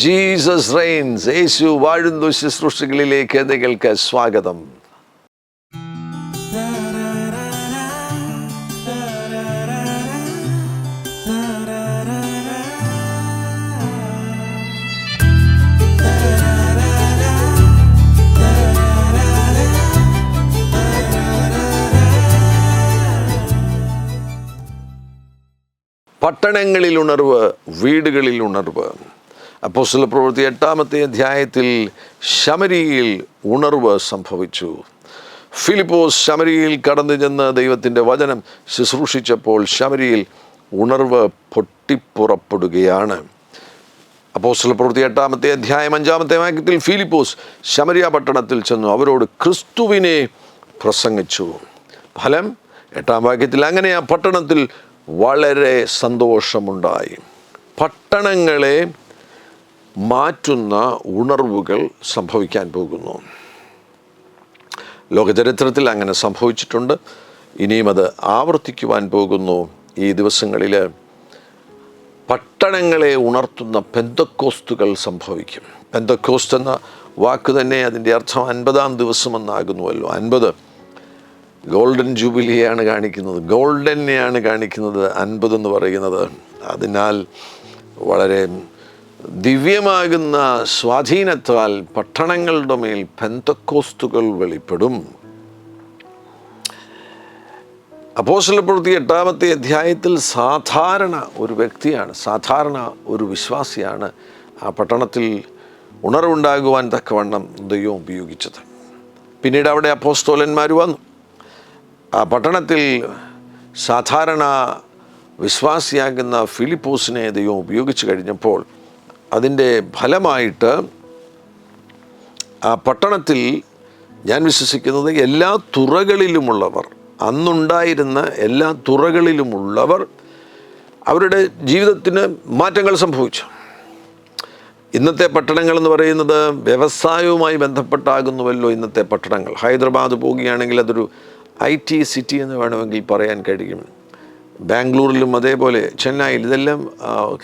Jesus Reigns, യേശു വാഴുന്നു ശുശ്രൂഷകളിലേക്ക് നിങ്ങൾക്ക് സ്വാഗതം. പട്ടണങ്ങളിൽ ഉണർവ്, വീടുകളിൽ ഉണർവ്. അപ്പോസ്തലപ്രവൃത്തി 8-ാമത്തെ അധ്യായത്തിൽ ശമരിയിൽ ഉണർവ് സംഭവിച്ചു. ഫിലിപ്പോസ് ശമരിയിൽ കടന്നു ചെന്ന് ദൈവത്തിൻ്റെ വചനം ശുശ്രൂഷിച്ചപ്പോൾ ശമരിയിൽ ഉണർവ് പൊട്ടിപ്പുറപ്പെടുകയാണ്. അപ്പോസ്തലപ്രവൃത്തി 8-ാമത്തെ അധ്യായം 5-ാമത്തെ വാക്യത്തിൽ ഫിലിപ്പോസ് ശമരിയ പട്ടണത്തിൽ ചെന്നു അവരോട് ക്രിസ്തുവിനെ പ്രസംഗിച്ചു. ഫലം 8-ാം വാക്യത്തിൽ അങ്ങനെ ആ പട്ടണത്തിൽ വളരെ സന്തോഷമുണ്ടായി. പട്ടണങ്ങളെ മാറ്റുന്ന ഉണർവുകൾ സംഭവിക്കാൻ പോകുന്നു. ലോകചരിത്രത്തിൽ അങ്ങനെ സംഭവിച്ചിട്ടുണ്ട്. ഇനിയും അത് ആവർത്തിക്കുവാൻ പോകുന്നു. ഈ ദിവസങ്ങളിൽ പട്ടണങ്ങളെ ഉണർത്തുന്ന പെന്തക്കോസ്തുകൾ സംഭവിക്കും. പെന്തക്കോസ്റ്റ് എന്ന വാക്ക് തന്നെ അതിൻ്റെ അർത്ഥം 50-ാം ദിവസമെന്നാകുന്നുവല്ലോ. 50 ഗോൾഡൻ ജൂബിലിയാണ് കാണിക്കുന്നത്, ഗോൾഡനെയാണ് കാണിക്കുന്നത് 50 എന്ന് പറയുന്നത്. അതിനാൽ വളരെ ദിവ്യമാകുന്ന സ്വാധീനത്താൽ പട്ടണങ്ങളുടെ മേൽ പെന്തക്കോസ്തുകൾ വെളിപ്പെടും. അപ്പോസ്തലപ്രവൃത്തി 8-ാമത്തെ അധ്യായത്തിൽ സാധാരണ ഒരു വ്യക്തിയാണ്, സാധാരണ ഒരു വിശ്വാസിയാണ് ആ പട്ടണത്തിൽ ഉണർവുണ്ടാകുവാൻ തക്കവണ്ണം ദൈവം ഉപയോഗിച്ചത്. പിന്നീട് അവിടെ അപ്പോസ്തലന്മാർ വന്നു. ആ പട്ടണത്തിൽ സാധാരണ വിശ്വാസിയാകുന്ന ഫിലിപ്പോസിനെ ദൈവം ഉപയോഗിച്ച് കഴിഞ്ഞപ്പോൾ അതിൻ്റെ ഫലമായിട്ട് ആ പട്ടണത്തിൽ ഞാൻ വിശ്വസിക്കുന്നത് എല്ലാ തുറകളിലുമുള്ളവർ, അന്നുണ്ടായിരുന്ന എല്ലാ തുറകളിലുമുള്ളവർ അവരുടെ ജീവിതത്തിന് മാറ്റങ്ങൾ സംഭവിച്ചു. ഇന്നത്തെ പട്ടണങ്ങളെന്ന് പറയുന്നത് വ്യവസായവുമായി ബന്ധപ്പെട്ടാകുന്നുവല്ലോ ഇന്നത്തെ പട്ടണങ്ങൾ. ഹൈദരാബാദ് പോവുകയാണെങ്കിൽ അതൊരു IT സിറ്റി എന്ന് വേണമെങ്കിൽ പറയാൻ കഴിയും. ബാംഗ്ലൂരിലും അതേപോലെ ചെന്നൈയിൽ ഇതെല്ലാം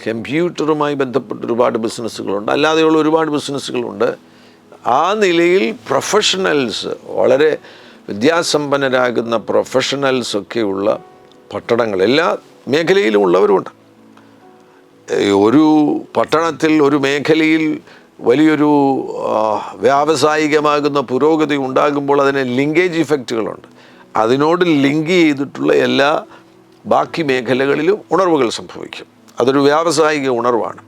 കമ്പ്യൂട്ടറുമായി ബന്ധപ്പെട്ട ഒരുപാട് ബിസിനസ്സുകളുണ്ട്, അല്ലാതെയുള്ള ഒരുപാട് ബിസിനസ്സുകളുണ്ട്. ആ നിലയിൽ പ്രൊഫഷണൽസ്, വളരെ വിദ്യാസമ്പന്നരാകുന്ന പ്രൊഫഷണൽസൊക്കെയുള്ള പട്ടണങ്ങൾ എല്ലാ മേഖലയിലും ഉള്ളവരുമുണ്ട്. ഒരു പട്ടണത്തിൽ ഒരു മേഖലയിൽ വലിയൊരു വ്യാവസായികമാകുന്ന പുരോഗതി ഉണ്ടാകുമ്പോൾ അതിന് ലിങ്കേജ് ഇഫക്റ്റുകളുണ്ട്. അതിനോട് ലിങ്ക് ചെയ്തിട്ടുള്ള എല്ലാ ബാക്കി മേഖലകളിലും ഉണർവുകൾ സംഭവിക്കും. അതൊരു വ്യാവസായിക ഉണർവാണ്.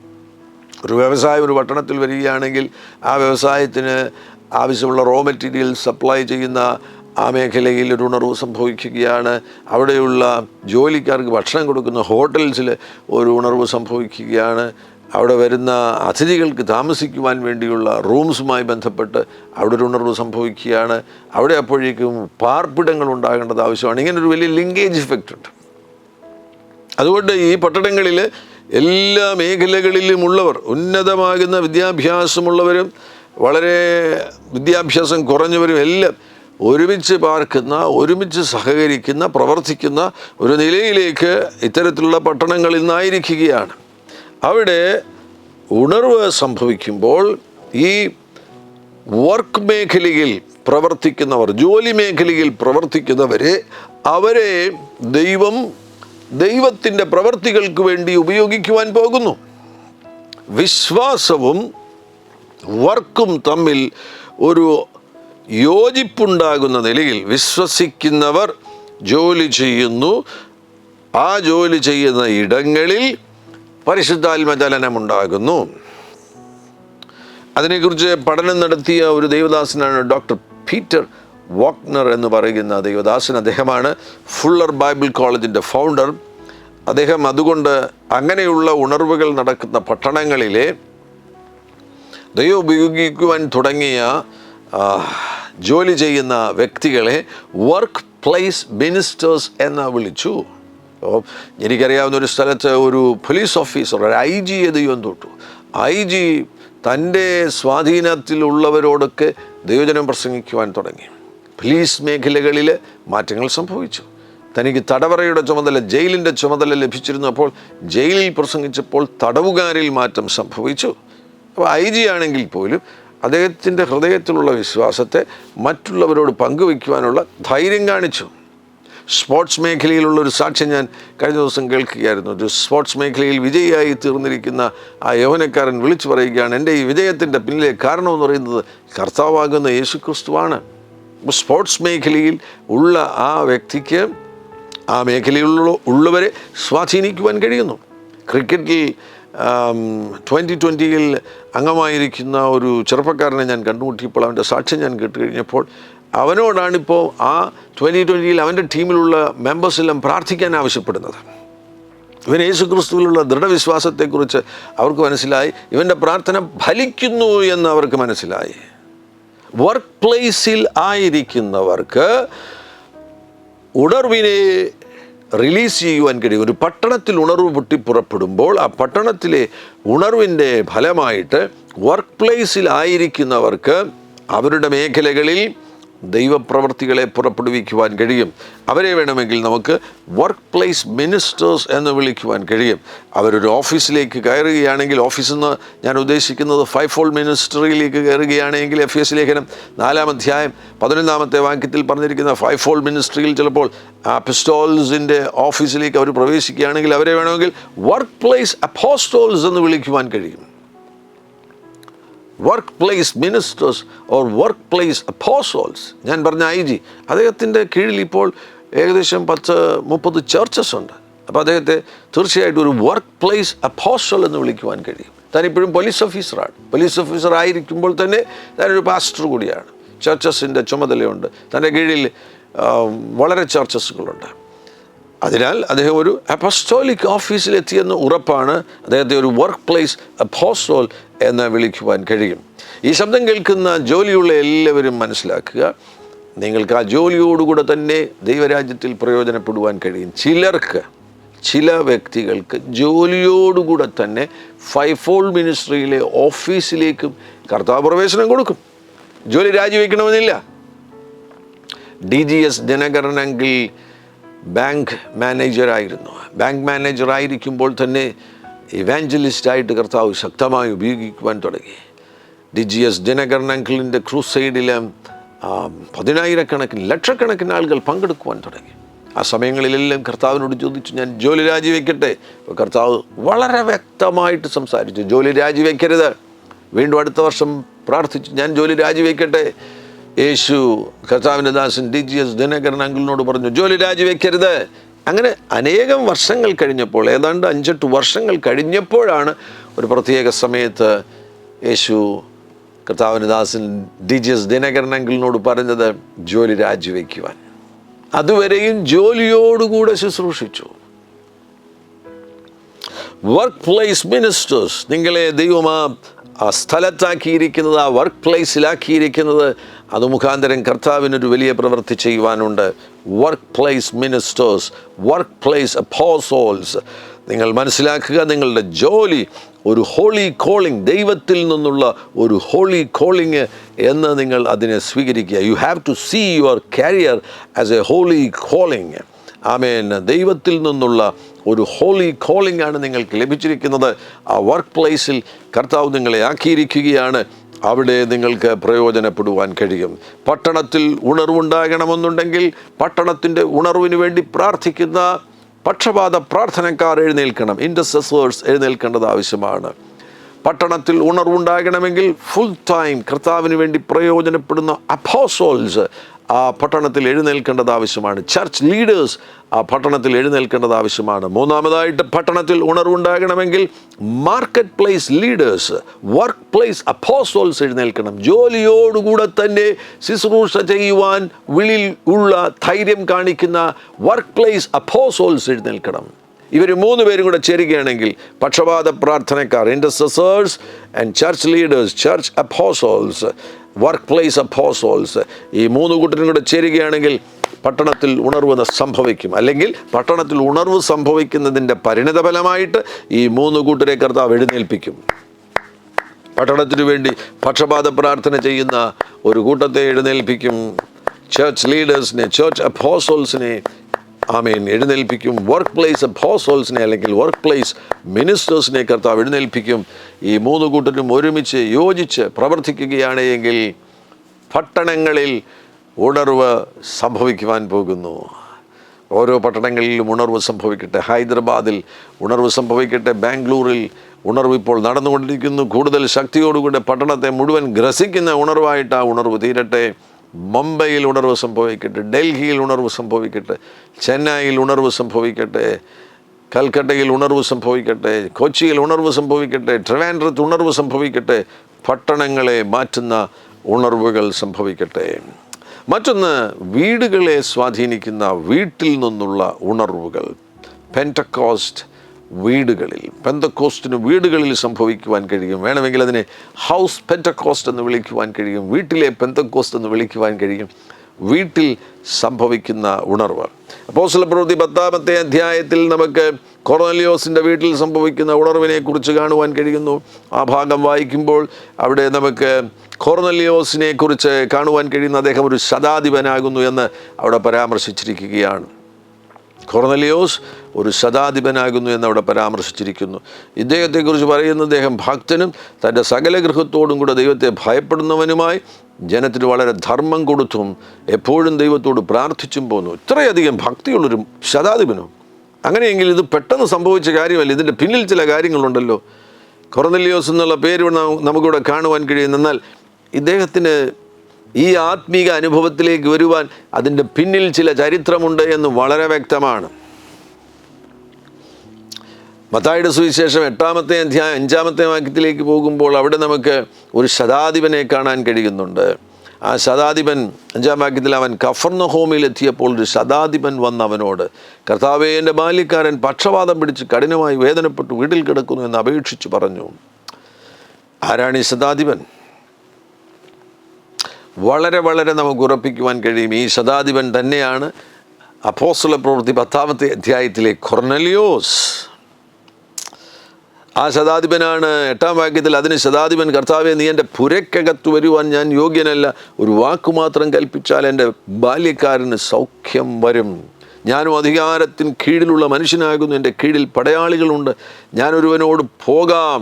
ഒരു വ്യവസായം ഒരു പട്ടണത്തിൽ വരികയാണെങ്കിൽ ആ വ്യവസായത്തിന് ആവശ്യമുള്ള റോ മെറ്റീരിയൽ സപ്ലൈ ചെയ്യുന്ന ആ മേഖലയിൽ ഒരു ഉണർവ് സംഭവിക്കുകയാണ്. അവിടെയുള്ള ജോലിക്കാർക്ക് ഭക്ഷണം കൊടുക്കുന്ന ഹോട്ടൽസിൽ ഒരു ഉണർവ് സംഭവിക്കുകയാണ്. അവിടെ വരുന്ന അതിഥികൾക്ക് താമസിക്കുവാൻ വേണ്ടിയുള്ള റൂംസുമായി ബന്ധപ്പെട്ട് അവിടെ ഒരു ഉണർവ് സംഭവിക്കുകയാണ്. അവിടെ അപ്പോഴേക്കും പാർപ്പിടങ്ങൾ ഉണ്ടാകേണ്ടത് ആവശ്യമാണ്. ഇങ്ങനൊരു വലിയ ലിങ്കേജ് ഇഫക്റ്റ് ഉണ്ട്. അതുകൊണ്ട് ഈ പട്ടണങ്ങളിൽ എല്ലാ മേഖലകളിലുമുള്ളവർ, ഉന്നതമാകുന്ന വിദ്യാഭ്യാസമുള്ളവരും വളരെ വിദ്യാഭ്യാസം കുറഞ്ഞവരും എല്ലാം ഒരുമിച്ച് പാർക്കുന്ന, ഒരുമിച്ച് സഹകരിക്കുന്ന, പ്രവർത്തിക്കുന്ന ഒരു നിലയിലേക്ക് ഇത്തരത്തിലുള്ള പട്ടണങ്ങളിൽ നിന്നായിരിക്കുകയാണ്. അവിടെ ഉണർവ് സംഭവിക്കുമ്പോൾ ഈ വർക്ക് മേഖലയിൽ പ്രവർത്തിക്കുന്നവർ, ജോലി മേഖലയിൽ പ്രവർത്തിക്കുന്നവരെ, അവരെ ദൈവത്തിൻ്റെ പ്രവർത്തികൾക്ക് വേണ്ടി ഉപയോഗിക്കുവാൻ പോകുന്നു. വിശ്വാസവും വർക്കും തമ്മിൽ ഒരു യോജിപ്പുണ്ടാകുന്ന നിലയിൽ വിശ്വസിക്കുന്നവർ ജോലി ചെയ്യുന്നു. ആ ജോലി ചെയ്യുന്ന ഇടങ്ങളിൽ പരിശുദ്ധാത്മചലനമുണ്ടാകുന്നു. അതിനെക്കുറിച്ച് പഠനം നടത്തിയ ഒരു ദൈവദാസനാണ് ഡോക്ടർ പീറ്റർ വോക്നർ എന്ന് പറയുന്ന ദൈവദാസൻ. അദ്ദേഹമാണ് ഫുള്ളർ ബൈബിൾ കോളേജിൻ്റെ ഫൗണ്ടർ. അദ്ദേഹം അതുകൊണ്ട് അങ്ങനെയുള്ള ഉണർവുകൾ നടക്കുന്ന പട്ടണങ്ങളിലെ ദൈവം ഉപയോഗിക്കുവാൻ തുടങ്ങിയ ജോലി ചെയ്യുന്ന വ്യക്തികളെ വർക്ക് പ്ലേസ് മിനിസ്റ്റേഴ്സ് എന്ന് വിളിച്ചു. എനിക്കറിയാവുന്ന ഒരു സ്ഥലത്ത് ഒരു പോലീസ് ഓഫീസർ, ഒരു IG ദൈവം തൊട്ടു. IG തൻ്റെ സ്വാധീനത്തിലുള്ളവരോടൊക്കെ ദൈവജനം പ്രസംഗിക്കുവാൻ തുടങ്ങി. പോലീസ് മേഖലകളിൽ മാറ്റങ്ങൾ സംഭവിച്ചു. തനിക്ക് തടവറയുടെ ചുമതല, ജയിലിൻ്റെ ചുമതല ലഭിച്ചിരുന്നപ്പോൾ ജയിലിൽ പ്രസംഗിച്ചപ്പോൾ തടവുകാരിൽ മാറ്റം സംഭവിച്ചു. അപ്പോൾ IG ആണെങ്കിൽ പോലും അദ്ദേഹത്തിൻ്റെ ഹൃദയത്തിലുള്ള വിശ്വാസത്തെ മറ്റുള്ളവരോട് പങ്കുവയ്ക്കുവാനുള്ള ധൈര്യം കാണിച്ചു. സ്പോർട്സ് മേഖലയിലുള്ളൊരു സാക്ഷ്യം ഞാൻ കഴിഞ്ഞ ദിവസം കേൾക്കുകയായിരുന്നു. ഒരു സ്പോർട്സ് മേഖലയിൽ വിജയിയായി തീർന്നിരിക്കുന്ന ആ യൗവനക്കാരൻ വിളിച്ചു പറയുകയാണ്, എൻ്റെ ഈ വിജയത്തിൻ്റെ പിന്നിലെ കാരണമെന്ന് പറയുന്നത് കർത്താവാകുന്ന യേശുക്രിസ്തുവാണ്. സ്പോർട്സ് മേഖലയിൽ ഉള്ള ആ വ്യക്തിക്ക് ആ മേഖലയിലുള്ളവരെ സ്വാധീനിക്കുവാൻ കഴിയുന്നു. ക്രിക്കറ്റിൽ 2020 അംഗമായിരിക്കുന്ന ഒരു ചെറുപ്പക്കാരനെ ഞാൻ കണ്ടുമുട്ടിയപ്പോൾ അവൻ്റെ സാക്ഷ്യം ഞാൻ കേട്ട് കഴിഞ്ഞപ്പോൾ അവനോടാണിപ്പോൾ ആ 2020 അവൻ്റെ ടീമിലുള്ള മെമ്പേഴ്സെല്ലാം പ്രാർത്ഥിക്കാൻ ആവശ്യപ്പെടുന്നത്. ഇവൻ യേശുക്രിസ്തുവിലുള്ള ദൃഢവിശ്വാസത്തെക്കുറിച്ച് അവർക്ക് മനസ്സിലായി. ഇവൻ്റെ പ്രാർത്ഥന ഫലിക്കുന്നു എന്ന് അവർക്ക് മനസ്സിലായി. വർക്ക് പ്ലേസിൽ ആയിരിക്കുന്നവർക്ക് ഉണർവിനെ റിലീസ് ചെയ്യുവാൻ കഴിയും. ഒരു പട്ടണത്തിൽ ഉണർവ് പൊട്ടിപ്പുറപ്പെടുമ്പോൾ ആ പട്ടണത്തിലെ ഉണർവിൻ്റെ ഫലമായിട്ട് വർക്ക് പ്ലേസിൽ ആയിരിക്കുന്നവർക്ക് അവരുടെ മേഖലകളിൽ ദൈവപ്രവർത്തികളെ പുറപ്പെടുവിക്കുവാൻ കഴിയും. അവരെ വേണമെങ്കിൽ നമുക്ക് വർക്ക് പ്ലേസ് മിനിസ്റ്റേഴ്സ് എന്ന് വിളിക്കുവാൻ കഴിയും. അവരൊരു ഓഫീസിലേക്ക് കയറുകയാണെങ്കിൽ, ഓഫീസിൽ നിന്ന് ഞാൻ ഉദ്ദേശിക്കുന്നത് 5-fold മിനിസ്ട്രിയിലേക്ക് കയറുകയാണെങ്കിൽ എഫേസ്യ ലേഖനം 4-ാം അധ്യായം 11-ാമത്തെ വാക്യത്തിൽ പറഞ്ഞിരിക്കുന്ന 5-fold മിനിസ്ട്രിയിൽ ചിലപ്പോൾ അപ്പസ്റ്റോൾസിൻ്റെ ഓഫീസിലേക്ക് അവർ പ്രവേശിക്കുകയാണെങ്കിൽ അവരെ വേണമെങ്കിൽ വർക്ക് പ്ലേസ് അപ്പോസ്റ്റോൾസ് എന്ന് വിളിക്കുവാൻ കഴിയും. Work place ministers or work place apostles. ഞാൻ പറഞ്ഞ IG അദ്ദേഹത്തിൻ്റെ കീഴിൽ ഇപ്പോൾ ഏകദേശം 10-30 ചർച്ചസ് ഉണ്ട്. അപ്പോൾ അദ്ദേഹത്തെ തീർച്ചയായിട്ടും ഒരു വർക്ക് പ്ലേസ് അപ്പോസ്റ്റൽ എന്ന് വിളിക്കുവാൻ കഴിയും. താൻ ഇപ്പോഴും പോലീസ് ഓഫീസറാണ്. പോലീസ് ഓഫീസർ ആയിരിക്കുമ്പോൾ തന്നെ താനൊരു പാസ്റ്റർ കൂടിയാണ്. ചർച്ചസിൻ്റെ ചുമതലയുണ്ട്. തൻ്റെ കീഴിൽ വളരെ ചർച്ചസുകളുണ്ട്. അതിനാൽ അദ്ദേഹം ഒരു അപ്പസ്റ്റോലിക് ഓഫീസിലെത്തിയെന്ന് ഉറപ്പാണ്. അദ്ദേഹത്തെ ഒരു വർക്ക് പ്ലേസ് അപ്പോസ്റ്റൽ എന്ന് വിളിക്കുവാൻ കഴിയും. ഈ ശബ്ദം കേൾക്കുന്ന ജോലിയുള്ള എല്ലാവരും മനസ്സിലാക്കുക, നിങ്ങൾക്ക് ആ ജോലിയോടുകൂടെ തന്നെ ദൈവരാജ്യത്തിൽ പ്രയോജനപ്പെടുവാൻ കഴിയും. ചില വ്യക്തികൾക്ക് ജോലിയോടുകൂടെ തന്നെ 5-fold മിനിസ്ട്രിയിലെ ഓഫീസിലേക്കും കർത്താവ് പ്രവേശനം കൊടുക്കും. ജോലി രാജിവെക്കണമെന്നില്ല. DGS ദിനകരൻ അങ്കിൾ ബാങ്ക് മാനേജറായിരുന്നു. ബാങ്ക് മാനേജറായിരിക്കുമ്പോൾ തന്നെ ഇവാഞ്ചലിസ്റ്റായിട്ട് കർത്താവ് ശക്തമായി ഉപയോഗിക്കുവാൻ തുടങ്ങി. DGS ദിനകരൻ അങ്കിളിൻ്റെ ക്രൂസൈഡിൽ 10,000-കണക്കിന് ലക്ഷക്കണക്കിന് ആളുകൾ പങ്കെടുക്കുവാൻ തുടങ്ങി. ആ സമയങ്ങളിലെല്ലാം കർത്താവിനോട് ചോദിച്ചു, ഞാൻ ജോലി രാജിവെക്കട്ടെ? അപ്പോൾ കർത്താവ് വളരെ വ്യക്തമായിട്ട് സംസാരിച്ചു, ജോലി രാജിവെക്കരുത്. വീണ്ടും അടുത്ത വർഷം പ്രാർത്ഥിച്ചു, ഞാൻ ജോലി രാജിവെക്കട്ടെ? യേശു കർത്താവിൻ്റെ ദാസൻ DGS ദിനകരൻ അങ്കിളിനോട് പറഞ്ഞു, ജോലി രാജിവെക്കരുത്. അങ്ങനെ അനേകം വർഷങ്ങൾ കഴിഞ്ഞപ്പോൾ, ഏതാണ്ട് 5-8 വർഷങ്ങൾ കഴിഞ്ഞപ്പോഴാണ് ഒരു പ്രത്യേക സമയത്ത് യേശു കർത്താവിൻ്റെ ദാസൻ DGS ദിനകരൻ അങ്കിളിനോട് പറഞ്ഞത് ജോലി രാജിവെക്കുവാൻ. അതുവരെയും ജോലിയോടുകൂടെ ശുശ്രൂഷിച്ചു. വർക്ക് പ്ലേസ് മിനിസ്റ്റേഴ്സ്, നിങ്ങളെ ദൈവം ആ സ്ഥലത്താക്കിയിരിക്കുന്നത്, ആ വർക്ക് പ്ലേസിലാക്കിയിരിക്കുന്നത്, അത് മുഖാന്തരം കർത്താവിനൊരു വലിയ പ്രവൃത്തി ചെയ്യുവാനുണ്ട്. Work place ministers, work place apostles. നിങ്ങൾ മനസ്സിലാക്കുക, നിങ്ങളുടെ ജോലി ഒരു ഹോളി കോളിംഗ്, ദൈവത്തിൽ നിന്നുള്ള ഒരു ഹോളി കോളിംഗ് എന്ന് നിങ്ങൾ അതിനെ സ്വീകരിക്കുക. You have to see your career as a holy calling. ആമേൻ. ദൈവത്തിൽ നിന്നുള്ള ഒരു ഹോളി കോളിംഗ് ആണ് നിങ്ങൾക്ക് ലഭിച്ചിരിക്കുന്നത്. ആ വർക്ക് പ്ലേസിൽ കർത്താവ് നിങ്ങളെ ആക്കിയിരിക്കുകയാണ്. അവിടെ നിങ്ങൾക്ക് പ്രയോജനപ്പെടുവാൻ കഴിയും. പട്ടണത്തിൽ ഉണർവുണ്ടാകണമെന്നുണ്ടെങ്കിൽ പട്ടണത്തിൻ്റെ ഉണർവിന് വേണ്ടി പ്രാർത്ഥിക്കുന്ന പക്ഷപാത പ്രാർത്ഥനക്കാർ എഴുന്നേൽക്കണം. ഇൻ്റർസെസേഴ്സ് എഴുന്നേൽക്കേണ്ടത് ആവശ്യമാണ്. പട്ടണത്തിൽ ഉണർവുണ്ടാകണമെങ്കിൽ ഫുൾ ടൈം കർത്താവിന് വേണ്ടി പ്രയോജനപ്പെടുന്ന അപ്പോസ്റ്റൽസ് ആ പട്ടണത്തിൽ എഴുന്നേൽക്കേണ്ടത് ആവശ്യമാണ്. ചർച്ച് ലീഡേഴ്സ് ആ പട്ടണത്തിൽ എഴുന്നേൽക്കേണ്ടത് ആവശ്യമാണ്. മൂന്നാമതായിട്ട്, പട്ടണത്തിൽ ഉണർവുണ്ടാകണമെങ്കിൽ market place leaders, work place apostles എഴുന്നേൽക്കണം. ജോലിയോടുകൂടെ തന്നെ ശുശ്രൂഷ ചെയ്യുവാൻ വിളിൽ ഉള്ള ധൈര്യം കാണിക്കുന്ന വർക്ക് പ്ലേസ് അപ്പോസ്റ്റൽസ് എഴുന്നേൽക്കണം. ഇവർ 3 പേരും കൂടെ ചേരുകയാണെങ്കിൽ പക്ഷപാത പ്രാർത്ഥനക്കാർ, intercessors and church leaders, church apostles, work place apostles, ഈ 3 കൂട്ടരും കൂടെ ചേരുകയാണെങ്കിൽ പട്ടണത്തിൽ ഉണർവ് സംഭവിക്കും. അല്ലെങ്കിൽ പട്ടണത്തിൽ ഉണർവ് സംഭവിക്കുന്നതിൻ്റെ പരിണിതഫലമായിട്ട് ഈ 3 കൂട്ടരെ കർത്താവ് എഴുന്നേൽപ്പിക്കും. പട്ടണത്തിനു വേണ്ടി പക്ഷപാത പ്രാർത്ഥന ചെയ്യുന്ന ഒരു കൂട്ടത്തെ എഴുന്നേൽപ്പിക്കും. ചർച്ച് ലീഡേഴ്സിനെ, ചർച്ച് അപ്പോസ്റ്റൽസിനെ ആമേൻ എഴുന്നേൽപ്പിക്കും. വർക്ക് പ്ലേസ് അപ്പോസ്റ്റൽസിനെ അല്ലെങ്കിൽ വർക്ക് പ്ലേസ് മിനിസ്റ്റേഴ്സിനെ കർത്താവ് എഴുന്നേൽപ്പിക്കും. ഈ മൂന്ന് കൂട്ടരും ഒരുമിച്ച് യോജിച്ച് പ്രവർത്തിക്കുകയാണ് എങ്കിൽ പട്ടണങ്ങളിൽ ഉണർവ് സംഭവിക്കുവാൻ പോകുന്നു. ഓരോ പട്ടണങ്ങളിലും ഉണർവ് സംഭവിക്കട്ടെ. ഹൈദരാബാദിൽ ഉണർവ് സംഭവിക്കട്ടെ. ബാംഗ്ലൂരിൽ ഉണർവ് ഇപ്പോൾ നടന്നുകൊണ്ടിരിക്കുന്നു. കൂടുതൽ ശക്തിയോടുകൂടി പട്ടണത്തെ മുഴുവൻ ഗ്രസിക്കുന്ന ഉണർവായിട്ട് ആ ഉണർവ് തീരട്ടെ. മുംബൈയിൽ ഉണർവ് സംഭവിക്കട്ടെ. ഡൽഹിയിൽ ഉണർവ് സംഭവിക്കട്ടെ. ചെന്നൈയിൽ ഉണർവ് സംഭവിക്കട്ടെ. കൽക്കട്ടയിൽ ഉണർവ് സംഭവിക്കട്ടെ. കൊച്ചിയിൽ ഉണർവ് സംഭവിക്കട്ടെ. ട്രിവാൻഡ്രത്ത് ഉണർവ് സംഭവിക്കട്ടെ. പട്ടണങ്ങളെ മാറ്റുന്ന ഉണർവുകൾ സംഭവിക്കട്ടെ. മറ്റൊന്ന്, വീടുകളെ സ്വാധീനിക്കുന്ന വീട്ടിൽ നിന്നുള്ള ഉണർവുകൾ. പെന്തക്കോസ്റ്റ് വീടുകളിൽ, പെന്തക്കോസ്റ്റിന് വീടുകളിൽ സംഭവിക്കുവാൻ കഴിയും. വേണമെങ്കിൽ അതിനെ ഹൗസ് പെന്തക്കോസ്റ്റ് എന്ന് വിളിക്കുവാൻ കഴിയും. വീട്ടിലെ പെന്തക്കോസ്റ്റ് എന്ന് വിളിക്കുവാൻ കഴിയും. വീട്ടിൽ സംഭവിക്കുന്ന ഉണർവ്. അപ്പോസ്തലപ്രവൃത്തി 10-ാമത്തെ അധ്യായത്തിൽ നമുക്ക് കൊർന്നേലിയോസിൻ്റെ വീട്ടിൽ സംഭവിക്കുന്ന ഉണർവിനെ കുറിച്ച് കാണുവാൻ കഴിയുന്നു. ആ ഭാഗം വായിക്കുമ്പോൾ അവിടെ നമുക്ക് കൊർന്നേലിയോസിനെ കുറിച്ച് കാണുവാൻ കഴിയുന്ന അദ്ദേഹം ഒരു ശതാധിപനാകുന്നു എന്ന് അവിടെ പരാമർശിച്ചിരിക്കുകയാണ്. കൊർന്നേലിയോസ് ഒരു ശതാധിപനാകുന്നു എന്ന് അവിടെ പരാമർശിച്ചിരിക്കുന്നു. ഇദ്ദേഹത്തെക്കുറിച്ച് പറയുന്ന അദ്ദേഹം ഭക്തനും തൻ്റെ സകല ഗൃഹത്തോടും കൂടെ ദൈവത്തെ ഭയപ്പെടുന്നവനുമായി ജനത്തിന് വളരെ ധർമ്മം കൊടുത്തും എപ്പോഴും ദൈവത്തോട് പ്രാർത്ഥിച്ചും പോന്നു. ഇത്രയധികം ഭക്തിയുള്ളൊരു ശതാധിപനോ? അങ്ങനെയെങ്കിൽ ഇത് പെട്ടെന്ന് സംഭവിച്ച കാര്യമല്ല. ഇതിൻ്റെ പിന്നിൽ ചില കാര്യങ്ങളുണ്ടല്ലോ. കൊർന്നേലിയോസ് എന്നുള്ള പേര് നമുക്കിവിടെ കാണുവാൻ കഴിയുന്നു. എന്നാൽ ഇദ്ദേഹത്തിന് ഈ ആത്മീക അനുഭവത്തിലേക്ക് വരുവാൻ അതിൻ്റെ പിന്നിൽ ചില ചരിത്രമുണ്ട് എന്ന് വളരെ വ്യക്തമാണ്. മത്തായിയുടെ സുവിശേഷം 8-ാമത്തെ അധ്യായം 5-ാമത്തെ വാക്യത്തിലേക്ക് പോകുമ്പോൾ അവിടെ നമുക്ക് ഒരു ശതാധിപനെ കാണാൻ കഴിയുന്നുണ്ട്. ആ ശതാധിപൻ 5-ാം വാക്യത്തിൽ അവൻ കഫർന്നഹൂമിൽ എത്തിയപ്പോൾ ഒരു ശതാധിപൻ വന്ന് അവനോട്, കർത്താവേ, എൻ്റെ ബാല്യക്കാരൻ പക്ഷവാതം പിടിച്ച് കഠിനമായി വേദനപ്പെട്ട് വീട്ടിൽ കിടക്കുന്നു എന്ന് അപേക്ഷിച്ച് പറഞ്ഞു. ആരാണ് ഈ ശതാധിപൻ? വളരെ വളരെ നമുക്ക് ഉറപ്പിക്കുവാൻ കഴിയും ഈ ശതാധിപൻ തന്നെയാണ് അപ്പോസ്തലപ്രവൃത്തി 10-ാമത്തെ അധ്യായത്തിലെ കൊർന്നേലിയോസ്. ആ ശതാധിപനാണ് 8-ാം വാക്യത്തിൽ അതിന് ശതാധിപൻ, കർത്താവേ, നീ എൻ്റെ പുരക്കകത്ത് വരുവാൻ ഞാൻ യോഗ്യനല്ല. ഒരു വാക്കുമാത്രം കൽപ്പിച്ചാൽ എൻ്റെ ബാല്യക്കാരന് സൗഖ്യം വരും. ഞാനും അധികാരത്തിന് കീഴിലുള്ള മനുഷ്യനാകുന്നു. എൻ്റെ കീഴിൽ പടയാളികളുണ്ട്. ഞാനൊരുവനോട് പോകാം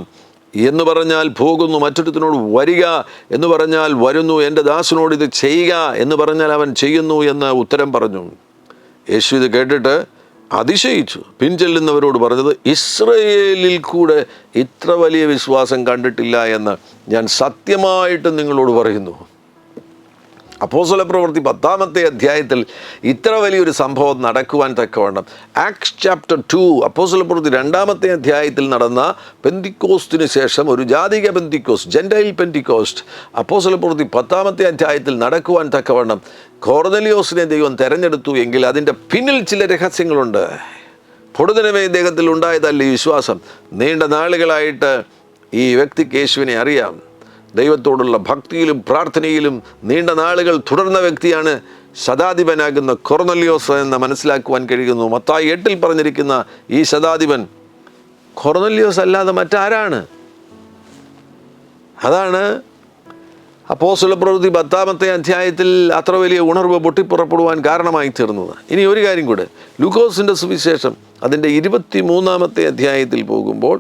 എന്ന് പറഞ്ഞാൽ പോകുന്നു, മറ്റൊരുത്തിനോട് വരിക എന്ന് പറഞ്ഞാൽ വരുന്നു, എൻ്റെ ദാസനോട് ഇത് ചെയ്യുക എന്ന് പറഞ്ഞാൽ അവൻ ചെയ്യുന്നു എന്ന് ഉത്തരം പറഞ്ഞു. യേശു ഇത് കേട്ടിട്ട് അതിശയിച്ചു. പിൻചെല്ലുന്നവരോട് പറഞ്ഞത്, ഇസ്രയേലിൽ കൂടെ ഇത്ര വലിയ വിശ്വാസം കണ്ടിട്ടില്ല എന്ന് ഞാൻ സത്യമായിട്ട് നിങ്ങളോട് പറയുന്നു. അപ്പോസ്തലപ്രവൃത്തി 10-ാമത്തെ അധ്യായത്തിൽ ഇത്ര വലിയൊരു സംഭവം നടക്കുവാൻ തക്കവണ്ണം ആക്ട്സ് ചാപ്റ്റർ 2 അപ്പോസ്തലപ്രവൃത്തി 2-ാമത്തെ അധ്യായത്തിൽ നടന്ന പെന്തിക്കോസ്റ്റിന് ശേഷം ഒരു ജാതിക പെന്തിക്കോസ്റ്റ്, ജെൻറ്റൈൽ പെന്തിക്കോസ്റ്റ് അപ്പോസ്തലപ്രവൃത്തി 10-ാമത്തെ അധ്യായത്തിൽ നടക്കുവാൻ തക്കവണ്ണം കൊർന്നേലിയോസിനെ ദൈവം തെരഞ്ഞെടുത്തു എങ്കിൽ അതിൻ്റെ പിന്നിൽ ചില രഹസ്യങ്ങളുണ്ട്. പൊടുന്നനമേ ഇദ്ദേഹത്തിൽ ഉണ്ടായതല്ല ഈ വിശ്വാസം. നീണ്ട നാളുകളായിട്ട് ഈ വ്യക്തിക്ക് യേശുവിനെ അറിയാം. ദൈവത്തോടുള്ള ഭക്തിയിലും പ്രാർത്ഥനയിലും നീണ്ട നാളുകൾ തുടർന്ന വ്യക്തിയാണ് ശതാധിപനാകുന്ന കൊർന്നേലിയോസ് എന്ന് മനസ്സിലാക്കുവാൻ കഴിയുന്നു. മത്തായി 8-ൽ പറഞ്ഞിരിക്കുന്ന ഈ ശതാധിപൻ കൊർന്നേലിയോസ് അല്ലാതെ മറ്റാരാണ്? അതാണ് അപ്പോസ്തലപ്രവൃത്തി 10-ാമത്തെ അധ്യായത്തിൽ അത്ര വലിയ ഉണർവ് പൊട്ടിപ്പുറപ്പെടുവാൻ കാരണമായി തീർന്നത്. ഇനി ഒരു കാര്യം കൂടെ, ലൂക്കോസിൻ്റെ സുവിശേഷം അതിൻ്റെ 23-ാമത്തെ അധ്യായത്തിൽ പോകുമ്പോൾ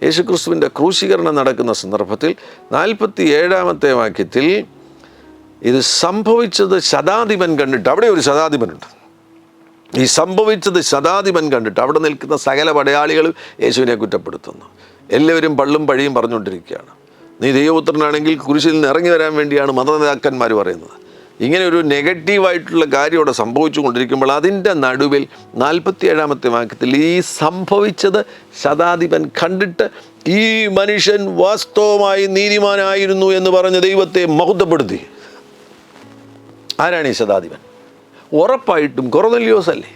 യേശുക്രിസ്തുവിൻ്റെ ക്രൂശീകരണം നടക്കുന്ന സന്ദർഭത്തിൽ 47-ാമത്തെ വാക്യത്തിൽ ഇത് സംഭവിച്ചത് ശതാധിപൻ കണ്ടിട്ട്, അവിടെ ഒരു ശതാധിപനുണ്ട്. ഈ സംഭവിച്ചത് ശതാധിപൻ കണ്ടിട്ട് അവിടെ നിൽക്കുന്ന സകല പടയാളികളും യേശുവിനെ കുറ്റപ്പെടുത്തുന്നു. എല്ലാവരും പള്ളും പഴിയും പറഞ്ഞുകൊണ്ടിരിക്കുകയാണ്. നീ ദൈവപുത്രനാണെങ്കിൽ കുരിശിൽ നിന്ന് ഇറങ്ങി വരാൻ വേണ്ടിയാണ് മതനേതാക്കന്മാർ പറയുന്നത്. ഇങ്ങനെ ഒരു നെഗറ്റീവായിട്ടുള്ള കാര്യം അവിടെ സംഭവിച്ചു കൊണ്ടിരിക്കുമ്പോൾ അതിൻ്റെ നടുവിൽ 47-ാമത്തെ വാക്യത്തിൽ ഈ സംഭവിച്ചത് ശതാധിപൻ കണ്ടിട്ട് ഈ മനുഷ്യൻ വാസ്തവമായി നീതിമാനായിരുന്നു എന്ന് പറഞ്ഞ് ദൈവത്തെ മഹത്വപ്പെടുത്തി. ആരാണ് ഈ ശതാധിപൻ? ഉറപ്പായിട്ടും കൊർന്നേലിയോസ് അല്ലേ?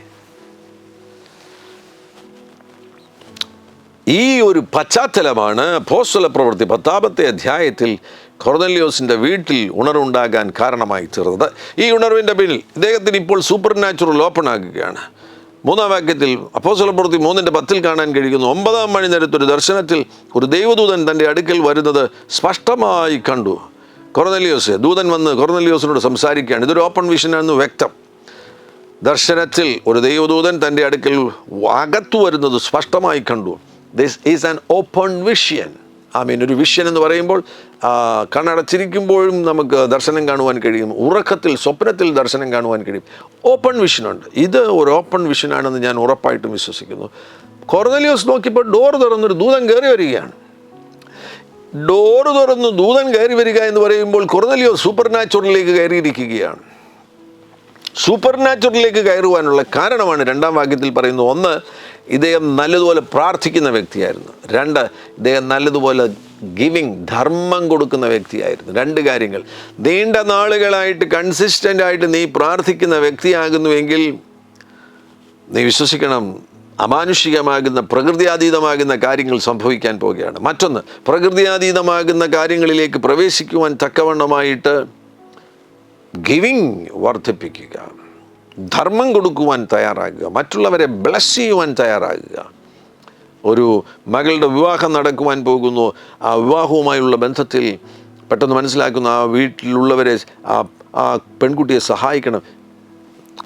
ഈ ഒരു പശ്ചാത്തലമാണ് അപ്പോസ്തലപ്രവൃത്തി 10-ാമത്തെ അധ്യായത്തിൽ കൊർന്നേലിയോസിൻ്റെ വീട്ടിൽ ഉണർവുണ്ടാകാൻ കാരണമായി തീർന്നത്. ഈ ഉണർവിൻ്റെ പിന്നിൽ ഇദ്ദേഹത്തിന് ഇപ്പോൾ സൂപ്പർ നാച്ചുറൽ ഓപ്പൺ ആകുകയാണ്. 3-ാം വാക്യത്തിൽ അപ്പോസ്തലപ്രവൃത്തി 3-10 കാണാൻ കഴിയുന്നു. 9-ാം മണി നേരത്തൊരു ദർശനത്തിൽ ഒരു ദൈവദൂതൻ തൻ്റെ അടുക്കൽ വരുന്നത് സ്പഷ്ടമായി കണ്ടു. ദൂതൻ വന്ന് കൊർന്നേലിയോസിനോട് സംസാരിക്കുകയാണ്. ഇതൊരു ഓപ്പൺ വിഷനാണെന്ന് വ്യക്തം. ദർശനത്തിൽ ഒരു ദൈവദൂതൻ തൻ്റെ അടുക്കൽ അകത്തു വരുന്നത് സ്പഷ്ടമായി കണ്ടു. This is an open vision. ഒരു വിഷൻ എന്ന് പറയുമ്പോൾ കണ്ണടച്ചിരിക്കുമ്പോഴും നമുക്ക് ദർശനം കാണുവാൻ കഴിയും, ഉറക്കത്തിൽ സ്വപ്നത്തിൽ ദർശനം കാണുവാൻ കഴിയും. ഓപ്പൺ വിഷനുണ്ട്. ഇത് ഒരു ഓപ്പൺ വിഷനാണെന്ന് ഞാൻ ഉറപ്പായിട്ടും വിശ്വസിക്കുന്നു. കൊർന്നേലിയോസ് നോക്കിയപ്പോൾ ഡോർ തുറന്നൊരു ദൂതൻ കയറി വരികയാണ്. ഡോറ് തുറന്ന് ദൂതൻ കയറി വരിക എന്ന് പറയുമ്പോൾ കൊർന്നേലിയോസ് സൂപ്പർ നാച്ചുറലിലേക്ക് കയറിയിരിക്കുകയാണ്. സൂപ്പർ നാച്ചുറലിലേക്ക് കയറുവാനുള്ള കാരണമാണ് രണ്ടാം വാക്യത്തിൽ പറയുന്നത്. ഒന്ന്, ഇദ്ദേഹം നല്ലതുപോലെ പ്രാർത്ഥിക്കുന്ന വ്യക്തിയായിരുന്നു. രണ്ട്, ഇദ്ദേഹം നല്ലതുപോലെ ഗിവിങ്, ധർമ്മം കൊടുക്കുന്ന വ്യക്തിയായിരുന്നു. രണ്ട് കാര്യങ്ങൾ. നീണ്ട നാളുകളായിട്ട് കൺസിസ്റ്റൻ്റ് ആയിട്ട് നീ പ്രാർത്ഥിക്കുന്ന വ്യക്തിയാകുന്നുവെങ്കിൽ നീ വിശ്വസിക്കണം, അമാനുഷികമാകുന്ന പ്രകൃതിയാതീതമാകുന്ന കാര്യങ്ങൾ സംഭവിക്കാൻ പോവുകയാണ്. മറ്റൊന്ന്, പ്രകൃതിയാതീതമാകുന്ന കാര്യങ്ങളിലേക്ക് പ്രവേശിക്കുവാൻ തക്കവണ്ണമായിട്ട് ഗിവിങ് വർദ്ധിപ്പിക്കുക, ധർമ്മം കൊടുക്കുവാൻ തയ്യാറാകുക, മറ്റുള്ളവരെ ബ്ലസ് ചെയ്യുവാൻ തയ്യാറാകുക. ഒരു മകളുടെ വിവാഹം നടക്കുവാൻ പോകുന്നു. ആ വിവാഹവുമായുള്ള ബന്ധത്തിൽ പെട്ടെന്ന് മനസ്സിലാക്കുന്ന ആ വീട്ടിലുള്ളവരെ, ആ പെൺകുട്ടിയെ സഹായിക്കണം,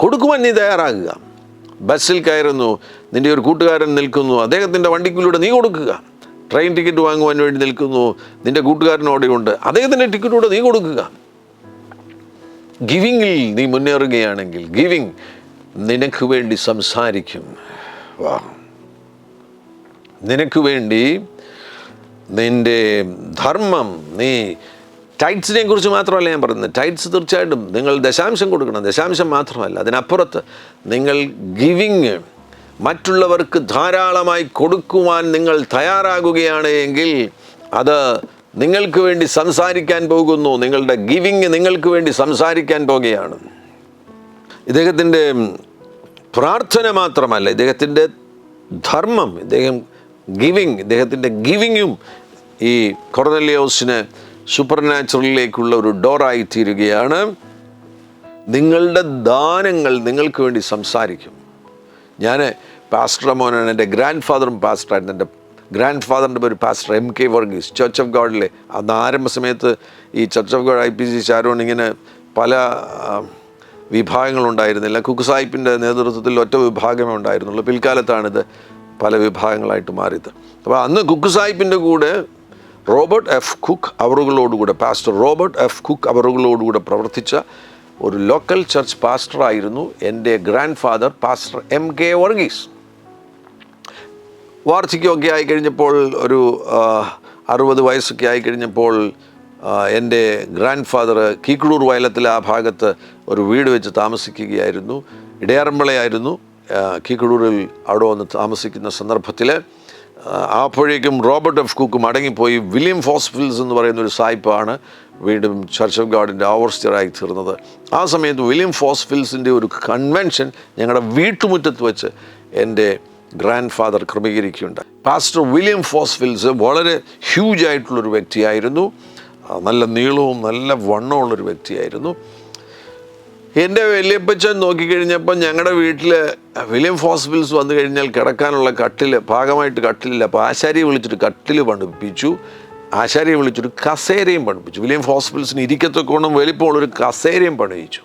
കൊടുക്കുവാൻ നീ തയ്യാറാകുക. ബസ്സിൽ കയറുന്നു, നിൻ്റെ ഒരു കൂട്ടുകാരൻ നിൽക്കുന്നു, അദ്ദേഹത്തിൻ്റെ വണ്ടിക്കുള്ളിലൂടെ നീ കൊടുക്കുക. ട്രെയിൻ ടിക്കറ്റ് വാങ്ങുവാൻ വേണ്ടി നിൽക്കുന്നു, നിൻ്റെ കൂട്ടുകാരനോടെയുണ്ട്, അദ്ദേഹത്തിൻ്റെ ടിക്കറ്റിലൂടെ നീ കൊടുക്കുക. ഗിവിങ്ങിൽ നീ മുന്നേറുകയാണെങ്കിൽ ഗിവിങ് നിനക്ക് വേണ്ടി സംസാരിക്കും. നിനക്ക് വേണ്ടി നിൻ്റെ ധർമ്മം, നീ ടൈറ്റ്സിനെ കുറിച്ച് മാത്രമല്ല ഞാൻ പറയുന്നത്. ടൈറ്റ്സ് തീർച്ചയായിട്ടും നിങ്ങൾ ദശാംശം കൊടുക്കണം. ദശാംശം മാത്രമല്ല, അതിനപ്പുറത്ത് നിങ്ങൾ ഗിവിങ്, മറ്റുള്ളവർക്ക് ധാരാളമായി കൊടുക്കുവാൻ നിങ്ങൾ തയ്യാറാകുകയാണ് എങ്കിൽ അത് നിങ്ങൾക്ക് വേണ്ടി സംസാരിക്കാൻ പോകുന്നു. നിങ്ങളുടെ ഗിവിങ് നിങ്ങൾക്ക് വേണ്ടി സംസാരിക്കാൻ പോകുകയാണ്. ഇദ്ദേഹത്തിൻ്റെ പ്രാർത്ഥന മാത്രമല്ല, ഇദ്ദേഹത്തിൻ്റെ ധർമ്മം, ഇദ്ദേഹത്തിൻ്റെ ഗിവിങ്ങും ഈ കൊർന്നേലിയോസിന് സൂപ്പർ നാച്ചുറലിലേക്കുള്ള ഒരു ഡോറായി തീരുകയാണ്. നിങ്ങളുടെ ദാനങ്ങൾ നിങ്ങൾക്ക് വേണ്ടി സംസാരിക്കും. ഞാൻ പാസ്റ്റർ മോനാണ്. എൻ്റെ ഗ്രാൻഡ് ഫാദറും പാസ്റ്ററായിരുന്നു. എൻ്റെ ഗ്രാൻഡ് ഫാദറിൻ്റെ പേര് pastor MK Varghese, church of ഗോഡിലെ. അന്ന് ആരംഭ സമയത്ത് ഈ church of God IPC Sharon ഇങ്ങനെ പല വിഭാഗങ്ങളുണ്ടായിരുന്നില്ല. കുക്ക് സാഹിബിൻ്റെ നേതൃത്വത്തിൽ ഒറ്റ വിഭാഗമേ ഉണ്ടായിരുന്നുള്ളൂ. പിൽക്കാലത്താണിത് പല വിഭാഗങ്ങളായിട്ട് മാറിയത്. അപ്പോൾ അന്ന് കുക്ക് സാഹിബിൻ്റെ കൂടെ റോബർട്ട് എഫ് കുക്ക് അവറുകളോടുകൂടെ, പാസ്റ്റർ റോബർട്ട് എഫ് കുക്ക് അവറുകളോടുകൂടെ പ്രവർത്തിച്ച ഒരു ലോക്കൽ ചർച്ച് പാസ്റ്ററായിരുന്നു എൻ്റെ grandfather pastor MK Varghese. വാർദ്ധക്യമൊക്കെ ആയിക്കഴിഞ്ഞപ്പോൾ, ഒരു 60 വയസ്സൊക്കെ ആയിക്കഴിഞ്ഞപ്പോൾ എൻ്റെ ഗ്രാൻഡ് ഫാദർ കീക്കുളൂർ വയലത്തിലെ ആ ഭാഗത്ത് ഒരു വീട് വെച്ച് താമസിക്കുകയായിരുന്നു. ഇടയാറമ്പളയായിരുന്നു കീക്കുളൂരിൽ. അവിടെ വന്ന് താമസിക്കുന്ന സന്ദർഭത്തിൽ അപ്പോഴേക്കും റോബർട്ട് എഫ് കുക്ക് മടങ്ങിപ്പോയി. വില്യം ഫോസ്ഫിൽസ് എന്ന് പറയുന്ന ഒരു സായിപ്പാണ് വീണ്ടും ചർച്ച് ഓഫ് ഗോഡിൻ്റെ ഓവർസിയറായി തീർന്നത്. ആ സമയത്ത് വില്യം ഫോസ്ഫിൽസിൻ്റെ ഒരു കൺവെൻഷൻ ഞങ്ങളുടെ വീട്ടുമുറ്റത്ത് വെച്ച് എൻ്റെ ഗ്രാൻഡ് ഫാദർ ക്രമീകരിക്കുകയുണ്ടായി. പാസ്റ്റർ വില്യം ഫോസ്ഫിൽസ് വളരെ ഹ്യൂജ് ആയിട്ടുള്ളൊരു വ്യക്തിയായിരുന്നു. നല്ല നീളവും നല്ല വണ്ണമുള്ളൊരു വ്യക്തിയായിരുന്നു. എൻ്റെ വലിയപ്പച്ചൻ നോക്കിക്കഴിഞ്ഞപ്പോൾ ഞങ്ങളുടെ വീട്ടിൽ വില്യം ഫോസ്ഫിൽസ് വന്നു കഴിഞ്ഞാൽ കിടക്കാനുള്ള ഭാഗമായിട്ട് കട്ടിലില്ല. അപ്പോൾ ആശാരിയെ വിളിച്ചിട്ട് കട്ടിൽ പണിപ്പിച്ചു, ആശാരിയെ വിളിച്ചൊരു കസേരയും പണിപ്പിച്ചു. വില്യം ഫോസ്ഫിൽസിന് ഇരിക്കത്തൊക്കെ വലിപ്പമുള്ളൊരു കസേരയും പണിയിച്ചു.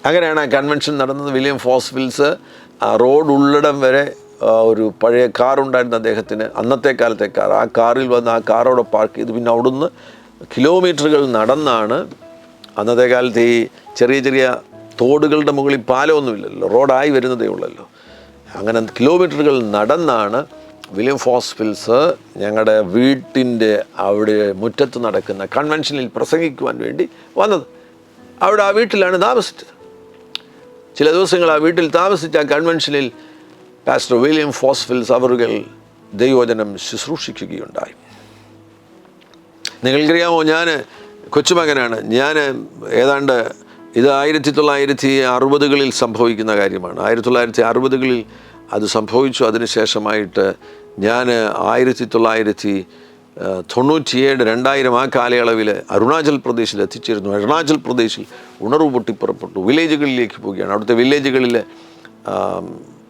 അങ്ങനെയാണ് ആ കൺവെൻഷൻ നടന്നത്. വില്യം ഫോസ്ഫിൽസ് റോഡ് ഉള്ളിടം വരെ ഒരു പഴയ കാറുണ്ടായിരുന്നു അദ്ദേഹത്തിന്, അന്നത്തെ കാലത്തെ കാർ. ആ കാറിൽ വന്ന് ആ കാറോടെ പാർക്ക് ചെയ്ത് പിന്നെ അവിടുന്ന് കിലോമീറ്ററുകൾ നടന്നാണ്, അന്നത്തെ കാലത്ത് ഈ ചെറിയ ചെറിയ തോടുകളുടെ മുകളിൽ പാലമൊന്നുമില്ലല്ലോ, റോഡായി വരുന്നതേ ഉള്ളല്ലോ, അങ്ങനെ കിലോമീറ്ററുകൾ നടന്നാണ് വില്യം ഫോസ്ഫിൽസ് ഞങ്ങളുടെ വീട്ടിൻ്റെ അവിടെ മുറ്റത്ത് നടക്കുന്ന കൺവെൻഷനിൽ പ്രസംഗിക്കുവാൻ വേണ്ടി വന്നത്. അവിടെ ആ വീട്ടിലാണ് താമസിച്ചത്. ചില ദിവസങ്ങൾ ആ വീട്ടിൽ താമസിച്ച ആ കൺവെൻഷനിൽ പാസ്റ്റർ വില്യം ഫോസ്ഫിൽസ് അവറുകൾ ദൈവവചനം ശുശ്രൂഷിക്കുകയുണ്ടായി. നിങ്ങൾക്കറിയാമോ, ഞാൻ കൊച്ചുമകനാണ്. ഞാൻ ഏതാണ്ട് ഇത് 1960കളിൽ സംഭവിക്കുന്ന കാര്യമാണ്. 1960കളിൽ അത് സംഭവിച്ചു. അതിനുശേഷമായിട്ട് ഞാൻ 1997 2000 ആ കാലയളവിൽ അരുണാചൽ പ്രദേശിൽ എത്തിച്ചേരുന്നു. അരുണാചൽ പ്രദേശിൽ ഉണർവ് പൊട്ടിപ്പുറപ്പെട്ടു. വില്ലേജുകളിലേക്ക് പോവുകയാണ്. അവിടുത്തെ വില്ലേജുകളിൽ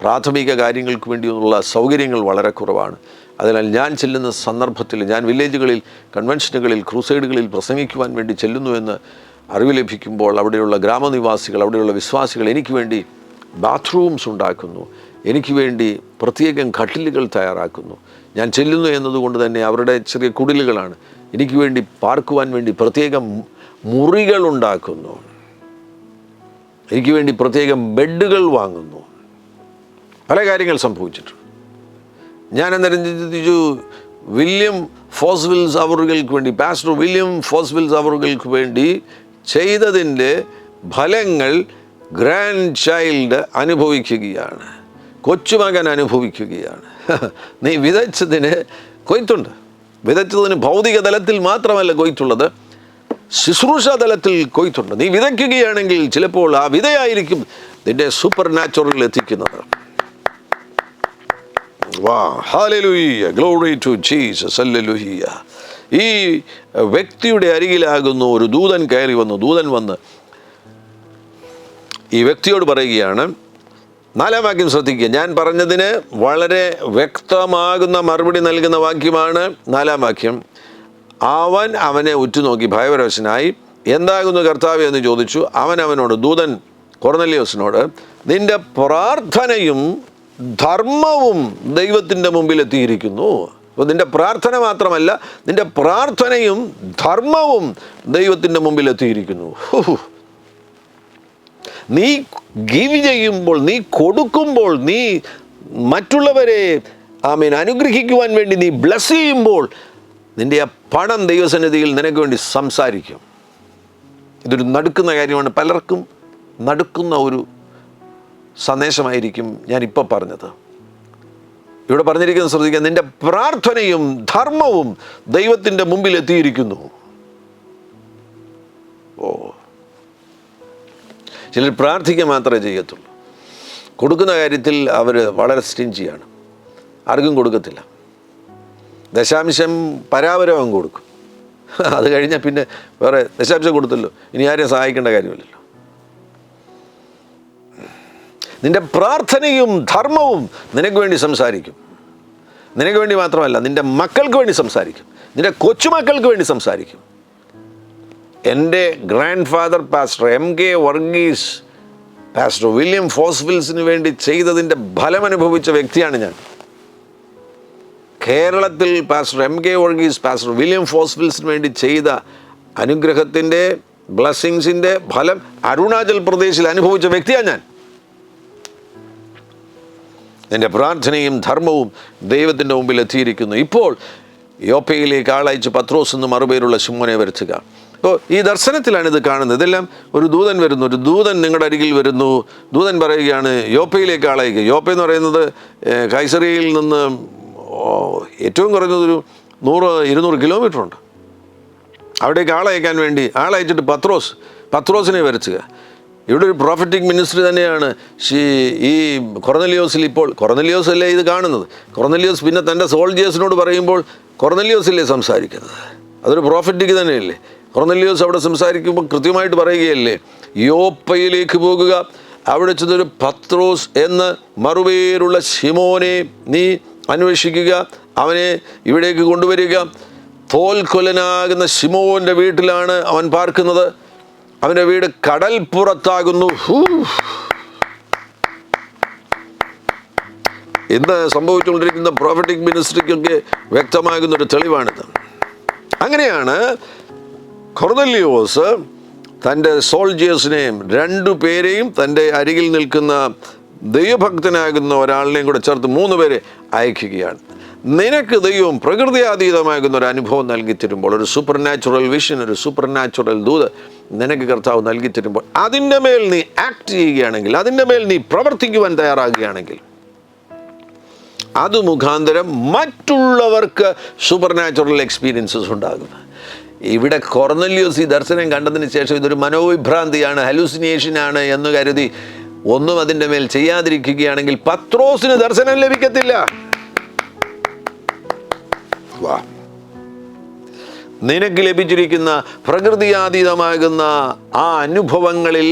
പ്രാഥമിക കാര്യങ്ങൾക്ക് വേണ്ടിയുള്ള സൗകര്യങ്ങൾ വളരെ കുറവാണ്. അതിനാൽ ഞാൻ ചെല്ലുന്ന സന്ദർഭത്തിൽ ഞാൻ വില്ലേജുകളിൽ, കൺവെൻഷനുകളിൽ, ക്രൂസൈഡുകളിൽ പ്രസംഗിക്കുവാൻ വേണ്ടി ചെല്ലുന്നുവെന്ന് അറിവ് ലഭിക്കുമ്പോൾ അവിടെയുള്ള ഗ്രാമനിവാസികൾ, അവിടെയുള്ള വിശ്വാസികൾ എനിക്ക് വേണ്ടി ബാത്റൂംസ് ഉണ്ടാക്കുന്നു, എനിക്ക് വേണ്ടി പ്രത്യേകം കട്ടിലുകൾ തയ്യാറാക്കുന്നു. ഞാൻ ചെല്ലുന്നു എന്നതുകൊണ്ട് തന്നെ അവരുടെ ചെറിയ കുടിലുകളാണ്. എനിക്ക് വേണ്ടി പാർക്കുവാൻ വേണ്ടി പ്രത്യേകം മുറികൾ ഉണ്ടാക്കുന്നു, എനിക്ക് വേണ്ടി പ്രത്യേകം ബെഡുകൾ വാങ്ങുന്നു. പല കാര്യങ്ങൾ സംഭവിച്ചിട്ടുണ്ട്. ഞാൻ അന്നേരം ചിന്തിച്ചു, വില്യം ഫോസ്വിൽസ് അവറുകൾക്ക് വേണ്ടി, പാസ്റ്റർ വില്യം ഫോസ്വിൽസ് അവറുകൾക്ക് വേണ്ടി ചെയ്തതിൻ്റെ ഫലങ്ങൾ ഗ്രാൻഡ് ചൈൽഡ് അനുഭവിക്കുകയാണ്, കൊച്ചുമകൻ അനുഭവിക്കുകയാണ്. നീ വിതച്ചതിന് കൊയ്ത്തുണ്ട്. വിതച്ചതിന് ഭൗതിക തലത്തിൽ മാത്രമല്ല കൊയ്ത്തുള്ളത്, ശുശ്രൂഷ തലത്തിൽ കൊയ്ത്തുണ്ട്. നീ വിതയ്ക്കുകയാണെങ്കിൽ ചിലപ്പോൾ ആ വിതയായിരിക്കും നിന്റെ സൂപ്പർ നാച്ചുറലിൽ എത്തിക്കുന്നത്. Hallelujah, glory to Jesus, hallelujah. ഈ വ്യക്തിയുടെ അരികിലാകുന്നു ഒരു ദൂതൻ കയറി വന്നു. ദൂതൻ വന്ന് ഈ വ്യക്തിയോട് പറയുകയാണ്, 4-ാം വാക്യം ശ്രദ്ധിക്കുക. ഞാൻ പറഞ്ഞതിന് വളരെ വ്യക്തമാകുന്ന മറുപടി നൽകുന്ന വാക്യമാണ് 4-ാം വാക്യം. അവൻ അവനെ ഉറ്റുനോക്കി ഭയപരവശനായി, എന്താകുന്നു കർത്താവേ എന്ന് ചോദിച്ചു. അവനോട്, ദൂതൻ കൊർന്നല്യോസിനോട്, നിന്റെ പ്രാർത്ഥനയും ധർമ്മവും ദൈവത്തിൻ്റെ മുമ്പിൽ എത്തിയിരിക്കുന്നു. അപ്പോൾ നിന്റെ പ്രാർത്ഥന മാത്രമല്ല, നിന്റെ പ്രാർത്ഥനയും ധർമ്മവും ദൈവത്തിൻ്റെ മുമ്പിൽ എത്തിയിരിക്കുന്നു. നീ ഗിവ് ചെയ്യുമ്പോൾ, നീ കൊടുക്കുമ്പോൾ, നീ മറ്റുള്ളവരെ അനുഗ്രഹിക്കുവാൻ വേണ്ടി നീ ബ്ലസ് ചെയ്യുമ്പോൾ, നിൻ്റെ ആ പണം ദൈവസന്നിധിയിൽ നിനക്ക് വേണ്ടി സംസാരിക്കും. ഇതൊരു നടുക്കുന്ന കാര്യമാണ്. പലർക്കും നടുക്കുന്ന ഒരു സന്ദേശമായിരിക്കും ഞാനിപ്പോൾ പറഞ്ഞത്. ഇവിടെ പറഞ്ഞിരിക്കുന്നത് ശ്രദ്ധിക്കുക, നിൻ്റെ പ്രാർത്ഥനയും ധർമ്മവും ദൈവത്തിൻ്റെ മുമ്പിൽ എത്തിയിരിക്കുന്നു. ചിലർ പ്രാർത്ഥിക്കുക മാത്രമേ ചെയ്യത്തുള്ളൂ. കൊടുക്കുന്ന കാര്യത്തിൽ അവർ വളരെ സ്റ്റിഞ്ചിയാണ്, ആർക്കും കൊടുക്കത്തില്ല. ദശാംശം പരാപരം കൊടുക്കും. അത് കഴിഞ്ഞാൽ പിന്നെ വേറെ ദശാംശം കൊടുത്തല്ലോ, ഇനി ആരെയും സഹായിക്കേണ്ട കാര്യമില്ലല്ലോ. നിൻ്റെ പ്രാർത്ഥനയും ധർമ്മവും നിനക്ക് വേണ്ടി സംസാരിക്കും. നിനക്ക് വേണ്ടി മാത്രമല്ല, നിൻ്റെ മക്കൾക്ക് വേണ്ടി സംസാരിക്കും, നിൻ്റെ കൊച്ചുമക്കൾക്ക് വേണ്ടി സംസാരിക്കും. എൻ്റെ grandfather pastor MK Varghese, pastor William ഫോസ്വിൽസിന് വേണ്ടി ചെയ്തതിൻ്റെ ഫലമനുഭവിച്ച വ്യക്തിയാണ് ഞാൻ. കേരളത്തിൽ pastor MK Varghese, pastor William ഫോസ്വിൽസിന് വേണ്ടി ചെയ്ത അനുഗ്രഹത്തിൻ്റെ, ബ്ലെസ്സിങ്സിൻ്റെ ഫലം അരുണാചൽ പ്രദേശിൽ അനുഭവിച്ച വ്യക്തിയാണ് ഞാൻ. എൻ്റെ പ്രാർത്ഥനയും ധർമ്മവും ദൈവത്തിൻ്റെ മുമ്പിൽ എത്തിയിരിക്കുന്നു. ഇപ്പോൾ യോപ്പയിലേക്ക് ആളയച്ച് പത്രോസ് എന്ന് മറുപേരുള്ള ശിമോനെ വരുത്തുക. അപ്പോൾ ഈ ദർശനത്തിലാണ് ഇത് കാണുന്നത്. ഇതെല്ലാം ഒരു ദൂതൻ വരുന്നു, ഒരു ദൂതൻ നിങ്ങളുടെ അരികിൽ വരുന്നു. ദൂതൻ പറയുകയാണ് യോപ്പയിലേക്ക് ആളയക്കുക. യോപ്പ എന്ന് പറയുന്നത് കൈസറിയയിൽ നിന്ന് ഏറ്റവും കുറഞ്ഞതൊരു 100-200 കിലോമീറ്ററുണ്ട്. അവിടേക്ക് ആളയക്കാൻ വേണ്ടി ആളയച്ചിട്ട് പത്രോസിനെ വരുത്തുക. ഇവിടെ ഒരു പ്രോഫറ്റിക് മിനിസ്ട്രി തന്നെയാണ് ഈ കൊർന്നലിയോസിൽ. ഇപ്പോൾ കൊർന്നലിയോസ് അല്ലേ ഇത് കാണുന്നത്. കൊർന്നലിയോസ് പിന്നെ തൻ്റെ സോൾജിയേഴ്സിനോട് പറയുമ്പോൾ കൊർന്നലിയോസല്ലേ സംസാരിക്കുന്നത്. അതൊരു പ്രോഫറ്റിക് തന്നെയല്ലേ. കൊർന്നലിയോസ് അവിടെ സംസാരിക്കുമ്പോൾ കൃത്യമായിട്ട് പറയുകയല്ലേ, യോപ്പയിലേക്ക് പോകുക, അവിടെ ചെന്നൊരു പത്രോസ് എന്ന് മറുപേരുള്ള ശിമോനെ നീ അന്വേഷിക്കുക, അവനെ ഇവിടേക്ക് കൊണ്ടുവരിക. തോൽക്കൊലനാകുന്ന ശിമോൻ്റെ വീട്ടിലാണ് അവൻ പാർക്കുന്നത്. അവൻ്റെ വീട് കടൽപ്പുറത്താകുന്നു. ഇന്ന് സംഭവിച്ചുകൊണ്ടിരിക്കുന്ന പ്രോഫറ്റിക് മിനിസ്ട്രിക്കൊക്കെ വ്യക്തമാകുന്നൊരു തെളിവാണിത്. അങ്ങനെയാണ് കൊർന്നല്യോസ് തൻ്റെ സോൾജിയേഴ്സിനെയും 2 പേരെയും തൻ്റെ അരികിൽ നിൽക്കുന്ന ദൈവഭക്തനാകുന്ന ഒരാളിനെയും കൂടെ ചേർത്ത് 3 പേരെ അയക്കുകയാണ്. നിനക്ക് ദൈവം പ്രകൃതിയാതീതമാകുന്ന ഒരു അനുഭവം നൽകി തരുമ്പോൾ, ഒരു സൂപ്പർ നാച്ചുറൽ വിഷൻ, ഒരു സൂപ്പർ നാച്ചുറൽ ദൂത് നിനക്ക് കർത്താവ് നൽകി തരുമ്പോൾ, അതിൻ്റെ മേൽ നീ ആക്ട് ചെയ്യുകയാണെങ്കിൽ, അതിൻ്റെ മേൽ നീ പ്രവർത്തിക്കുവാൻ തയ്യാറാകുകയാണെങ്കിൽ, അത് മുഖാന്തരം മറ്റുള്ളവർക്ക് സൂപ്പർ നാച്ചുറൽ എക്സ്പീരിയൻസസ് ഉണ്ടാകും. ഇവിടെ കൊർന്നല്യോസ് ഈ ദർശനം കണ്ടതിന് ശേഷം ഇതൊരു മനോവിഭ്രാന്തിയാണ്, ഹലൂസിനേഷനാണ് എന്ന് കരുതി ഒന്നും അതിൻ്റെ മേൽ ചെയ്യാതിരിക്കുകയാണെങ്കിൽ പത്രോസിന് ദർശനം ലഭിക്കത്തില്ല. നിനക്ക് ലഭിച്ചിരിക്കുന്ന പ്രകൃതിയാതീതമാകുന്ന ആ അനുഭവങ്ങളിൽ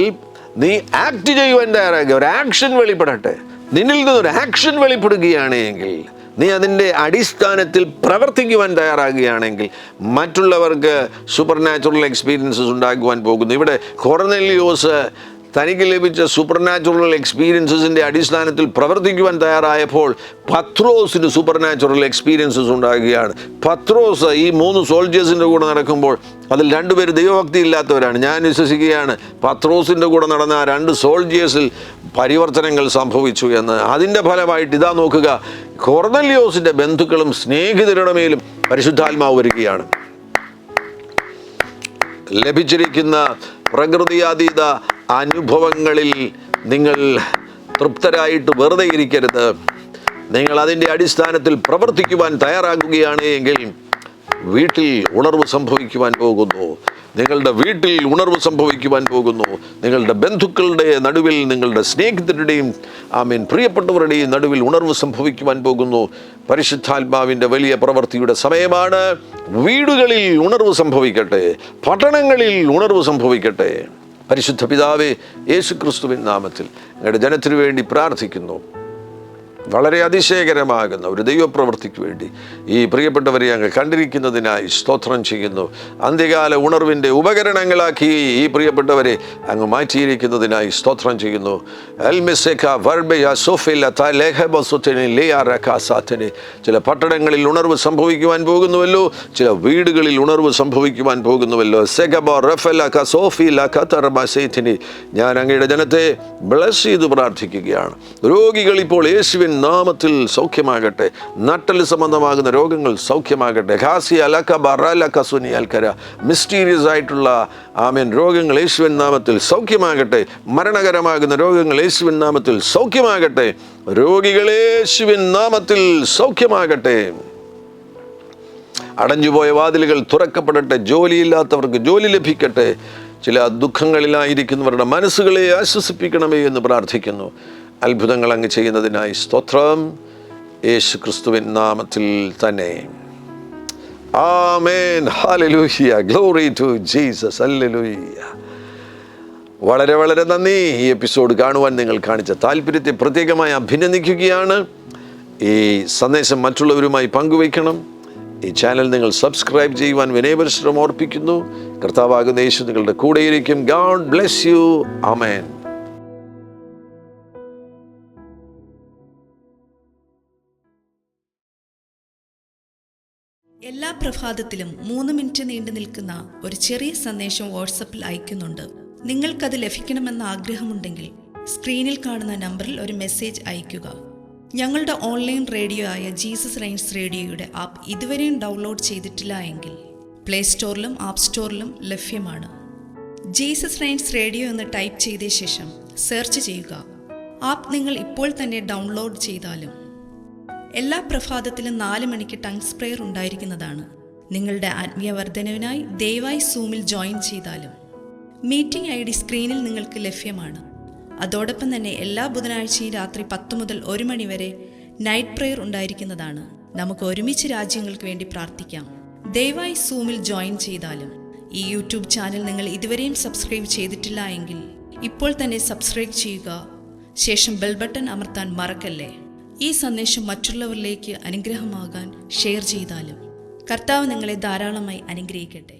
നീ ആക്ട് ചെയ്യുവാൻ തയ്യാറാകുക. ഒരു ആക്ഷൻ വെളിപ്പെടട്ടെ. നിന്നിൽ നിന്നൊരു ആക്ഷൻ വെളിപ്പെടുകയാണെങ്കിൽ നീ അതിൻ്റെ അടിസ്ഥാനത്തിൽ പ്രവർത്തിക്കുവാൻ തയ്യാറാകുകയാണെങ്കിൽ മറ്റുള്ളവർക്ക് സൂപ്പർ നാച്ചുറൽ എക്സ്പീരിയൻസസ് ഉണ്ടാക്കുവാൻ പോകുന്നു. ഇവിടെ കൊർന്നേലിയോസ് തനിക്ക് ലഭിച്ച സൂപ്പർ നാച്ചുറൽ എക്സ്പീരിയൻസസിൻ്റെ അടിസ്ഥാനത്തിൽ പ്രവർത്തിക്കുവാൻ തയ്യാറായപ്പോൾ പത്രോസിന് സൂപ്പർ നാച്ചുറൽ എക്സ്പീരിയൻസസ് ഉണ്ടാകുകയാണ്. പത്രോസ് ഈ 3 സോൾജേഴ്സിൻ്റെ കൂടെ നടക്കുമ്പോൾ അതിൽ 2 പേര് ദൈവഭക്തി ഇല്ലാത്തവരാണ്. ഞാൻ വിശ്വസിക്കുകയാണ് പത്രോസിൻ്റെ കൂടെ നടന്ന ആ 2 സോൾജേഴ്സിൽ പരിവർത്തനങ്ങൾ സംഭവിച്ചു എന്ന്. അതിൻ്റെ ഫലമായിട്ട് ഇതാ നോക്കുക, കൊർന്നേലിയോസിൻ്റെ ബന്ധുക്കളും സ്നേഹിതരുടെ മേലും പരിശുദ്ധാത്മാവ് വരികയാണ്. ലഭിച്ചിരിക്കുന്ന പ്രകൃതിയാതീത അനുഭവങ്ങളിൽ നിങ്ങൾ തൃപ്തരായിട്ട് വെറുതെ ഇരിക്കരുത്. നിങ്ങൾ അതിൻ്റെ അടിസ്ഥാനത്തിൽ പ്രവർത്തിക്കുവാൻ തയ്യാറാകുകയാണ് എങ്കിൽ വീട്ടിൽ ഉണർവ് സംഭവിക്കുവാൻ പോകുന്നു. നിങ്ങളുടെ വീട്ടിൽ ഉണർവ് സംഭവിക്കുവാൻ പോകുന്നു. നിങ്ങളുടെ ബന്ധുക്കളുടെ നടുവിൽ, നിങ്ങളുടെ സ്നേഹിതരുടെയും പ്രിയപ്പെട്ടവരുടെയും നടുവിൽ ഉണർവ് സംഭവിക്കുവാൻ പോകുന്നു. പരിശുദ്ധാത്മാവിൻ്റെ വലിയ പ്രവൃത്തിയുടെ സമയമാണ്. വീടുകളിൽ ഉണർവ് സംഭവിക്കട്ടെ, പട്ടണങ്ങളിൽ ഉണർവ് സംഭവിക്കട്ടെ. പരിശുദ്ധ പിതാവേ, യേശുക്രിസ്തുവിൻ നാമത്തിൽ ഞങ്ങളുടെ ജനത്തിനു വേണ്ടി പ്രാർത്ഥിക്കുന്നു. വളരെ അതിശയകരമാകുന്ന ഒരു ദൈവപ്രവൃത്തിക്ക് വേണ്ടി ഈ പ്രിയപ്പെട്ടവരെ അങ്ങ് കണ്ടിരിക്കുന്നതിനായി സ്തോത്രം ചെയ്യുന്നു. അന്ത്യകാല ഉണർവിൻ്റെ ഉപകരണങ്ങളാക്കി ഈ പ്രിയപ്പെട്ടവരെ അങ്ങ് മാറ്റിയിരിക്കുന്നതിനായി സ്തോത്രം ചെയ്യുന്നു. ചില പട്ടണങ്ങളിൽ ഉണർവ് സംഭവിക്കുവാൻ പോകുന്നുവല്ലോ, ചില വീടുകളിൽ ഉണർവ് സംഭവിക്കുവാൻ പോകുന്നുവല്ലോ. ഞാൻ അങ്ങയുടെ ജനത്തെ ബ്ലസ് ചെയ്ത് പ്രാർത്ഥിക്കുകയാണ്. രോഗികൾ ഇപ്പോൾ യേശുവിൻ നാമത്തിൽ സൗഖ്യമാകട്ടെ. നട്ടൽ സംബന്ധമാകുന്ന രോഗങ്ങൾ സൗഖ്യമാകട്ടെ. മിസ്റ്റീരിയസ് ആയിട്ടുള്ള രോഗങ്ങൾ യേശുവിൻ നാമത്തിൽ സൗഖ്യമാകട്ടെ. മരണകരമാകുന്ന രോഗങ്ങൾ യേശുവിൻ നാമത്തിൽ സൗഖ്യമാകട്ടെ. രോഗികൾ യേശുവിൻ നാമത്തിൽ സൗഖ്യമാകട്ടെ. അടഞ്ഞുപോയ വാതിലുകൾ തുറക്കപ്പെടട്ടെ. ജോലിയില്ലാത്തവർക്ക് ജോലി ലഭിക്കട്ടെ. ചില ദുഃഖങ്ങളിലായിരിക്കുന്നവരുടെ മനസ്സുകളെ ആശ്വസിപ്പിക്കണമേ എന്ന് പ്രാർത്ഥിക്കുന്നു. അത്ഭുതങ്ങൾ അങ്ങ് ചെയ്യുന്നതിനായി സ്തോത്രം, യേശു ക്രിസ്തുവിൻ നാമത്തിൽ തന്നെ. ആമേൻ. ഹല്ലേലൂയ. Glory to Jesus. ഹല്ലേലൂയ. വളരെ വളരെ നന്ദി. ഈ എപ്പിസോഡ് കാണുവാൻ നിങ്ങൾ കാണിച്ച താല്പര്യത്തെ പ്രത്യേകമായി അഭിനന്ദിക്കുകയാണ്. ഈ സന്ദേശം മറ്റുള്ളവരുമായി പങ്കുവയ്ക്കണം. ഈ ചാനൽ നിങ്ങൾ സബ്സ്ക്രൈബ് ചെയ്യുവാൻ വിനയപരിശ്രമം ഓർപ്പിക്കുന്നു. കർത്താവാകുന്ന യേശു നിങ്ങളുടെ കൂടെയിരിക്കും. God bless you. ആമേൻ. എല്ലാ പ്രഭാതത്തിലും 3 മിനിറ്റ് നീണ്ടു നിൽക്കുന്ന ഒരു ചെറിയ സന്ദേശം വാട്സപ്പിൽ അയക്കുന്നുണ്ട്. നിങ്ങൾക്കത് ലഭിക്കണമെന്ന ആഗ്രഹമുണ്ടെങ്കിൽ സ്ക്രീനിൽ കാണുന്ന നമ്പറിൽ ഒരു മെസ്സേജ് അയയ്ക്കുക. ഞങ്ങളുടെ ഓൺലൈൻ റേഡിയോ ആയ ജീസസ് റൈൻസ് റേഡിയോയുടെ ആപ്പ് ഇതുവരെയും ഡൗൺലോഡ് ചെയ്തിട്ടില്ല എങ്കിൽ പ്ലേ സ്റ്റോറിലും ആപ്പ് സ്റ്റോറിലും ലഭ്യമാണ്. ജീസസ് റൈൻസ് റേഡിയോ എന്ന് ടൈപ്പ് ചെയ്ത ശേഷം സെർച്ച് ചെയ്യുക. ആപ്പ് നിങ്ങൾ ഇപ്പോൾ തന്നെ ഡൗൺലോഡ് ചെയ്താലും. എല്ലാ പ്രഭാതത്തിലും 4 മണിക്ക് ടങ്സ് പ്രെയർ ഉണ്ടായിരിക്കുന്നതാണ്. നിങ്ങളുടെ ആത്മീയ വർധനവിനായി ദയവായി സൂമിൽ ജോയിൻ ചെയ്താലും. മീറ്റിംഗ് ID സ്ക്രീനിൽ നിങ്ങൾക്ക് ലഭ്യമാണ്. അതോടൊപ്പം തന്നെ എല്ലാ ബുധനാഴ്ചയും രാത്രി 10 മുതൽ 1 മണി വരെ നൈറ്റ് പ്രെയർ ഉണ്ടായിരിക്കുന്നതാണ്. നമുക്ക് ഒരുമിച്ച് രാജ്യങ്ങൾക്ക് വേണ്ടി പ്രാർത്ഥിക്കാം. ദയവായി സൂമിൽ ജോയിൻ ചെയ്താലും. ഈ യൂട്യൂബ് ചാനൽ നിങ്ങൾ ഇതുവരെയും സബ്സ്ക്രൈബ് ചെയ്തിട്ടില്ല എങ്കിൽ ഇപ്പോൾ തന്നെ സബ്സ്ക്രൈബ് ചെയ്യുക. ശേഷം ബെൽ ബട്ടൺ അമർത്താൻ മറക്കല്ലേ. ഈ സന്ദേശം മറ്റുള്ളവരിലേക്ക് അനുഗ്രഹമാകാൻ ഷെയർ ചെയ്താലും. കർത്താവ് നിങ്ങളെ ധാരാളമായി അനുഗ്രഹിക്കട്ടെ.